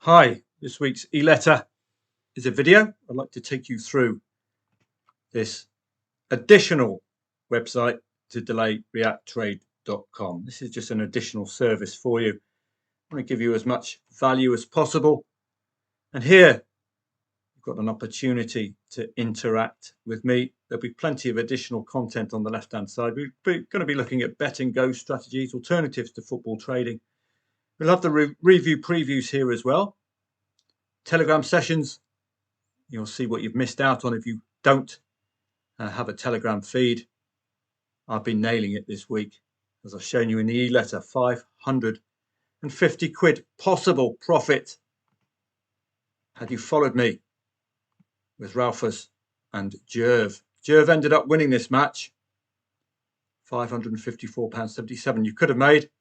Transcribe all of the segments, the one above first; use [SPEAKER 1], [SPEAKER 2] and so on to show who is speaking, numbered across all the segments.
[SPEAKER 1] Hi, this week's eletter is a video. I'd like to take you through this additional website to delayreacttrade.com. This is just an additional service for you. I want to give you as much value as possible. And here you've got an opportunity to interact with me. There'll be plenty of additional content on the left-hand side. We're going to be looking at bet and go strategies, alternatives to football trading. We'll have the review previews here as well. Telegram sessions. You'll see what you've missed out on if you don't have a Telegram feed. I've been nailing it this week, as I've shown you in the e-letter. 550 quid possible profit had you followed me with Ralphus and Jerv. Jerv ended up winning this match. £554.77 you could have made.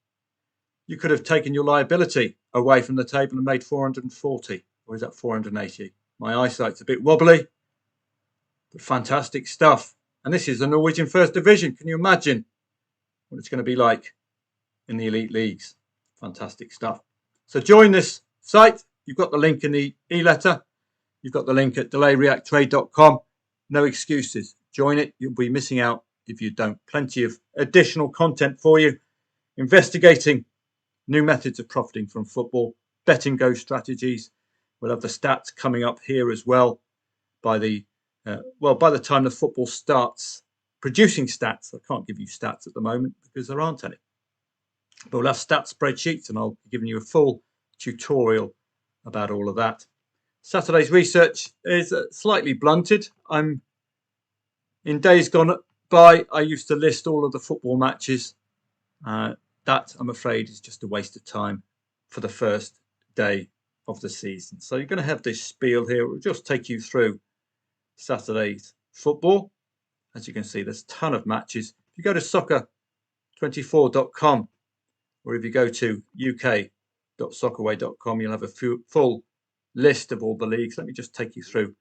[SPEAKER 1] You could have taken your liability away from the table and made 440, or is that 480? My eyesight's a bit wobbly, but fantastic stuff. And this is the Norwegian First Division. Can you imagine what it's going to be like in the elite leagues? Fantastic stuff. So join this site. You've got the link in the e-letter. You've got the link at delayreacttrade.com. No excuses. Join it. You'll be missing out if you don't. Plenty of additional content for you. Investigating new methods of profiting from football. Bet and go strategies. We'll have the stats coming up here as well by the time the football starts producing stats. I can't give you stats at the moment because there aren't any. But we'll have stat spreadsheets and I'll be giving you a full tutorial about all of that. Saturday's research is slightly blunted. In days gone by, I used to list all of the football matches. That, I'm afraid, is just a waste of time for the first day of the season. So you're going to have this spiel here. We'll just take you through Saturday's football. As you can see, there's a ton of matches. If you go to soccer24.com or if you go to uk.soccerway.com, you'll have a full list of all the leagues. Let me just take you through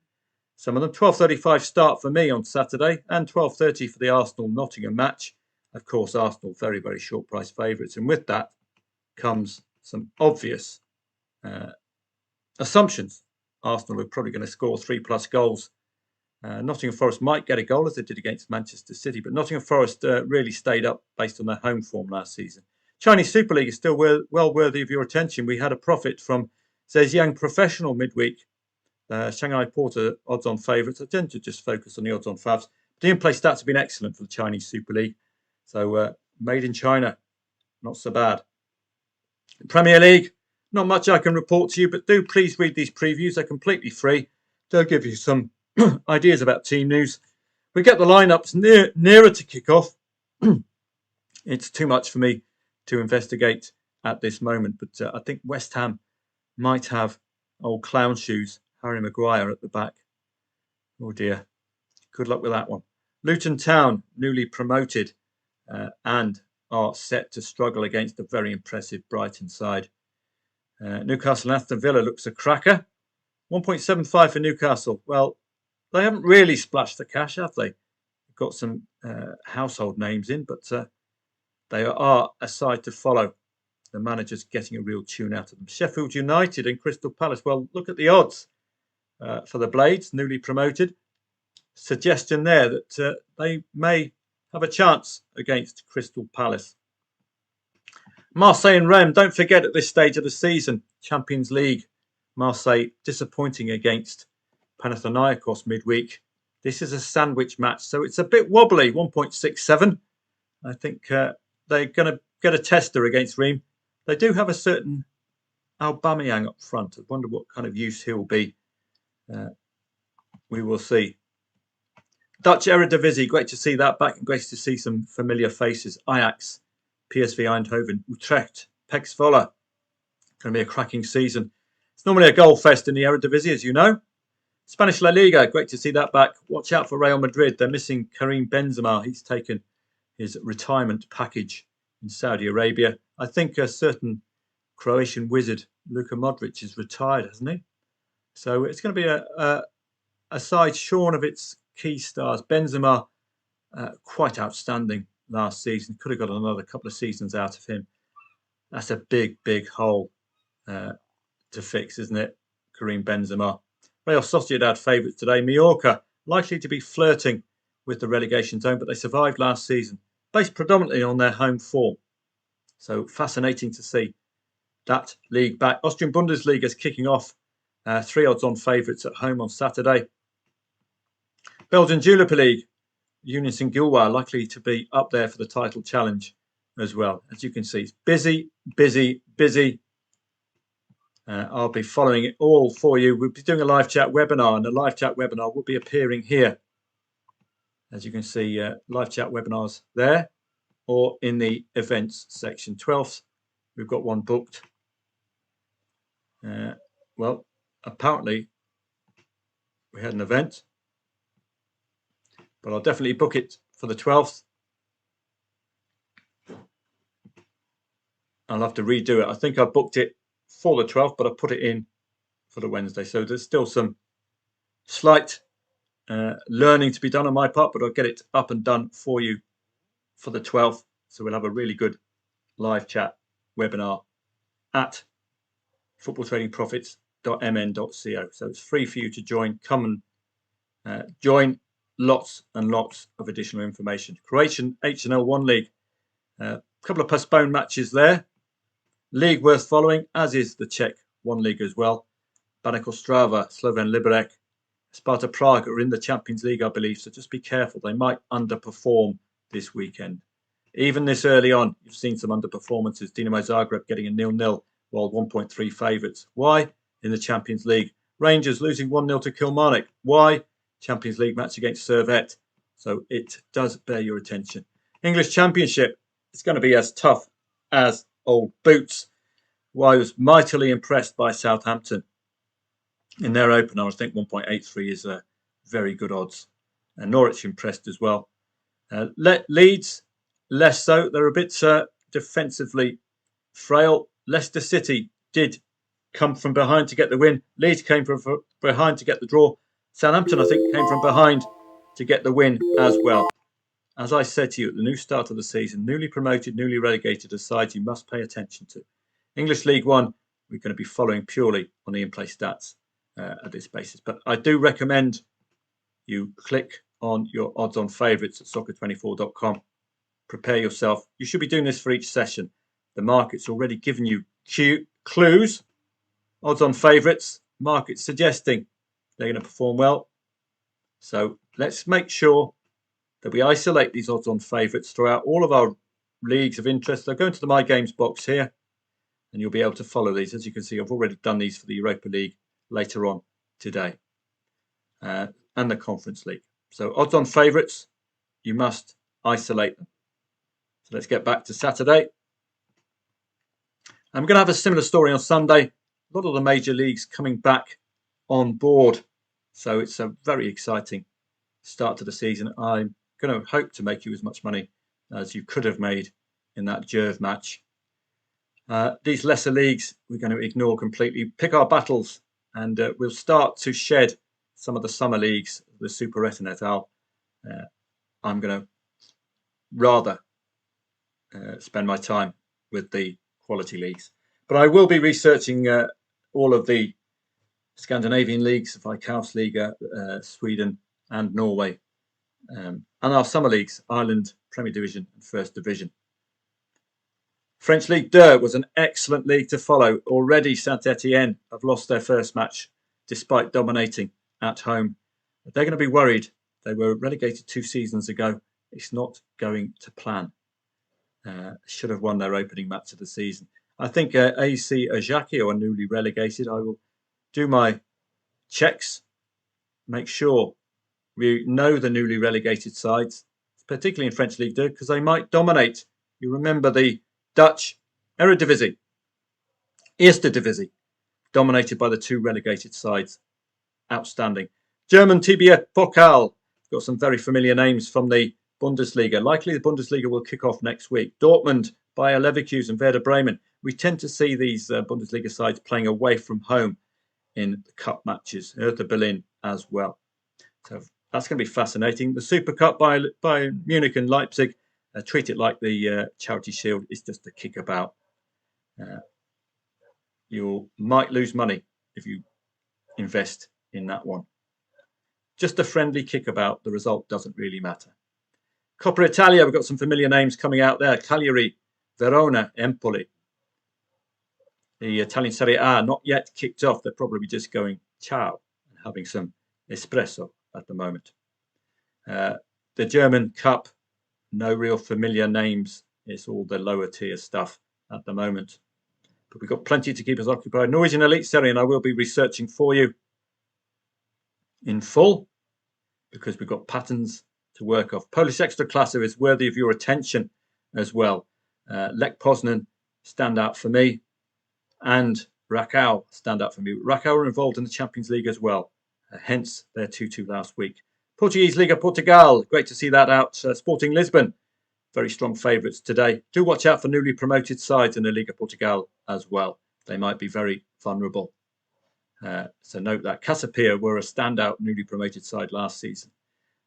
[SPEAKER 1] some of them. 12:35 start for me on Saturday and 12:30 for the Arsenal-Nottingham match. Of course, Arsenal very, very short price favourites. And with that comes some obvious assumptions. Arsenal are probably going to score 3+ goals. Nottingham Forest might get a goal as they did against Manchester City, but Nottingham Forest really stayed up based on their home form last season. Chinese Super League is still well worthy of your attention. We had a profit from Zhejiang Professional midweek. Shanghai Porter odds-on favourites. I tend to just focus on the odds-on favs. The in-play stats have been excellent for the Chinese Super League. So made in China, not so bad. Premier League, not much I can report to you, but do please read these previews. They're completely free. They'll give you some ideas about team news. We get the lineups nearer to kick off. It's too much for me to investigate at this moment, but I think West Ham might have old clown shoes, Harry Maguire at the back. Oh dear. Good luck with that one. Luton Town, newly promoted, and are set to struggle against a very impressive Brighton side. Newcastle and Aston Villa looks a cracker. 1.75 for Newcastle. Well, they haven't really splashed the cash, have they? They've got some household names in, but they are a side to follow. The manager's getting a real tune out of them. Sheffield United and Crystal Palace. Well, look at the odds for the Blades, newly promoted. Suggestion there that they may have a chance against Crystal Palace. Marseille and Rennes, don't forget at this stage of the season, Champions League. Marseille disappointing against Panathinaikos midweek. This is a sandwich match, so it's a bit wobbly, 1.67. I think they're going to get a tester against Reims. They do have a certain Aubameyang up front. I wonder what kind of use he'll be. We will see. Dutch Eredivisie, great to see that back and great to see some familiar faces. Ajax, PSV Eindhoven, Utrecht, PEC Zwolle. Going to be a cracking season. It's normally a goal fest in the Eredivisie, as you know. Spanish La Liga, great to see that back. Watch out for Real Madrid. They're missing Karim Benzema. He's taken his retirement package in Saudi Arabia. I think a certain Croatian wizard, Luka Modric, is retired, hasn't he? So it's going to be a side shorn of its key stars. Benzema, quite outstanding last season. Could have got another couple of seasons out of him. That's a big, big hole to to fix, isn't it? Karim Benzema. Real Sociedad favourites today. Mallorca likely to be flirting with the relegation zone, but they survived last season, based predominantly on their home form. So fascinating to see that league back. Austrian Bundesliga is kicking off. 3 odds on favourites at home on Saturday. Belgian Jupiler League, Union Saint-Gilloise likely to be up there for the title challenge as well. As you can see, it's busy, busy, busy. I'll be following it all for you. We'll be doing a live chat webinar, and the live chat webinar will be appearing here. As you can see, live chat webinars there or in the events section. 12th, we've got one booked. Well, apparently we had an event, but I'll definitely book it for the 12th. I'll have to redo it. I think I booked it for the 12th, but I put it in for the Wednesday. So there's still some slight learning to be done on my part, but I'll get it up and done for you for the 12th. So we'll have a really good live chat webinar at footballtradingprofits.mn.co. So it's free for you to join. Come and join. Lots and lots of additional information. Croatian HNL1 League. A couple of postponed matches there. League worth following, as is the Czech 1 League as well. Baník Ostrava, Slovan Liberec, Sparta Prague are in the Champions League, I believe. So just be careful. They might underperform this weekend. Even this early on, you've seen some underperformances. Dinamo Zagreb getting a 0-0, while 1.3 favourites. Why? In the Champions League. Rangers losing 1-0 to Kilmarnock. Why? Champions League match against Servette. So it does bear your attention. English Championship. It's going to be as tough as old boots. Well, I was mightily impressed by Southampton in their opener. I think 1.83 is very good odds. And Norwich impressed as well. Leeds, less so. They're a bit defensively frail. Leicester City did come from behind to get the win. Leeds came from behind to get the draw. Southampton, I think, came from behind to get the win as well. As I said to you at the new start of the season, newly promoted, newly relegated are sides you must pay attention to. English League One, we're going to be following purely on the in-play stats at this basis. But I do recommend you click on your odds on favourites at soccer24.com. Prepare yourself. You should be doing this for each session. The market's already given you clues. Odds on favourites, market's suggesting they're going to perform well. So let's make sure that we isolate these odds on favourites throughout all of our leagues of interest. So go into the My Games box here and you'll be able to follow these. As you can see, I've already done these for the Europa League later on today and the Conference League. So odds on favourites, you must isolate them. So let's get back to Saturday. I'm going to have a similar story on Sunday. A lot of the major leagues coming back on board. So it's a very exciting start to the season. I'm going to hope to make you as much money as you could have made in that Jerv match. These lesser leagues we're going to ignore completely. Pick our battles and we'll start to shed some of the summer leagues, the Super et al. I'm going to rather spend my time with the quality leagues. But I will be researching all of the Scandinavian leagues, Vikavsliga, Sweden and Norway, and our summer leagues, Ireland, Premier Division and First Division. French Ligue 2 was an excellent league to follow. Already Saint-Etienne have lost their first match despite dominating at home. They're going to be worried. They were relegated 2 seasons ago. It's not going to plan. Should have won their opening match of the season. I think AC Ajaccio are newly relegated. I will do my checks, make sure we know the newly relegated sides, particularly in French Ligue 2, because they might dominate. You remember the Dutch Eredivisie, Eerste Divisie, dominated by the 2 relegated sides. Outstanding. German TBF Pokal, got some very familiar names from the Bundesliga. Likely the Bundesliga will kick off next week. Dortmund, Bayer Leverkusen, Werder Bremen. We tend to see these Bundesliga sides playing away from home in the cup matches. Hertha Berlin as well. So that's going to be fascinating. The Super Cup by Munich and Leipzig. Treat it like the Charity Shield. It's just a kickabout. you might lose money if you invest in that one. Just a friendly kickabout. The result doesn't really matter. Coppa Italia, we've got some familiar names coming out there. Cagliari, Verona, Empoli. The Italian Serie A not yet kicked off. They're probably just going ciao and having some espresso at the moment. The German Cup, no real familiar names. It's all the lower tier stuff at the moment. But we've got plenty to keep us occupied. Norwegian Elite Serie, and I will be researching for you in full because we've got patterns to work off. Polish Ekstraklasa is worthy of your attention as well. Lech Poznan stand out for me, and Rakow stand out for me. Rakow are involved in the Champions League as well, hence their 2-2 last week. Portuguese Liga Portugal, great to see that out. Sporting Lisbon, very strong favourites today. Do watch out for newly promoted sides in the Liga Portugal as well. They might be very vulnerable. So note that. Casapia were a standout newly promoted side last season.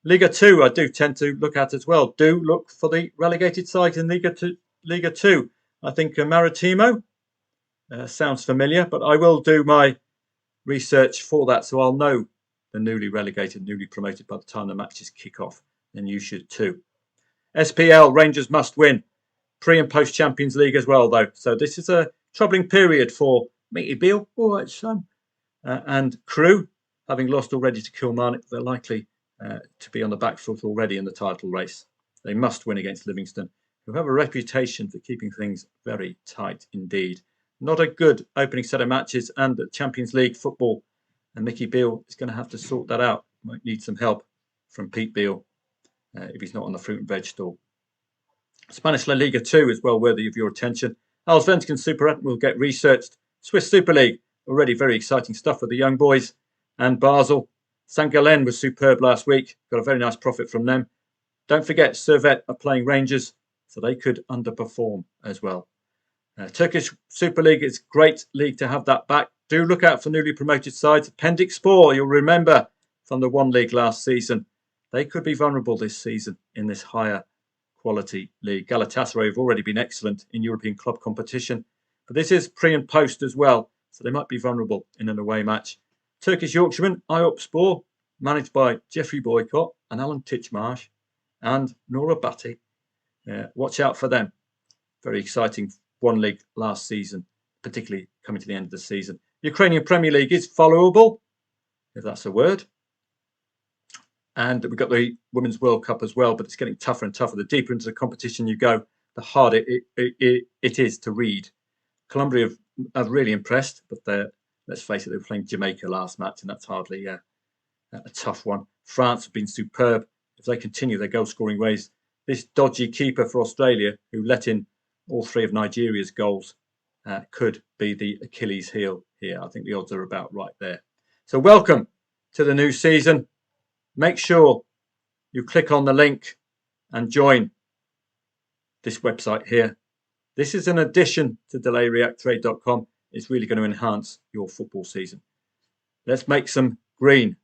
[SPEAKER 1] Liga 2, I do tend to look at as well. Do look for the relegated sides in Liga 2. I think Maritimo sounds familiar, but I will do my research for that, so I'll know the newly relegated, newly promoted by the time the matches kick off. And you should too. SPL, Rangers must win. Pre and post Champions League as well, though. So this is a troubling period for Mickey Beale, all right, son, and Crewe, having lost already to Kilmarnock. They're likely to be on the back foot already in the title race. They must win against Livingston, who have a reputation for keeping things very tight indeed. Not a good opening set of matches, and the Champions League football. And Mickey Beale is going to have to sort that out. Might need some help from Pete Beale if he's not on the fruit and veg stall. Spanish La Liga 2 is well worthy of your attention. Allsvenskan Superettan will get researched. Swiss Super League, already very exciting stuff for the young boys. And Basel. St. Gallen was superb last week. Got a very nice profit from them. Don't forget, Servette are playing Rangers, so they could underperform as well. Turkish Super League is a great league to have that back. Do look out for newly promoted sides. Pendikspor, you'll remember from the one league last season. They could be vulnerable this season in this higher quality league. Galatasaray have already been excellent in European club competition, but this is pre and post as well, so they might be vulnerable in an away match. Turkish Yorkshireman, Ayopspor, managed by Jeffrey Boycott and Alan Titchmarsh and Nora Batty. Watch out for them. Very exciting one league last season, particularly coming to the end of the season. Ukrainian Premier League is followable, if that's a word. And we've got the Women's World Cup as well, but it's getting tougher and tougher. The deeper into the competition you go, the harder it is to read. Colombia have really impressed, but let's face it, they were playing Jamaica last match, and that's hardly a tough one. France have been superb. If they continue their goal-scoring ways, this dodgy keeper for Australia, who let in all three of Nigeria's goals, could be the Achilles heel here. I think the odds are about right there. So welcome to the new season. Make sure you click on the link and join this website here. This is an addition to delayreacttrade.com. It's really going to enhance your football season. Let's make some green.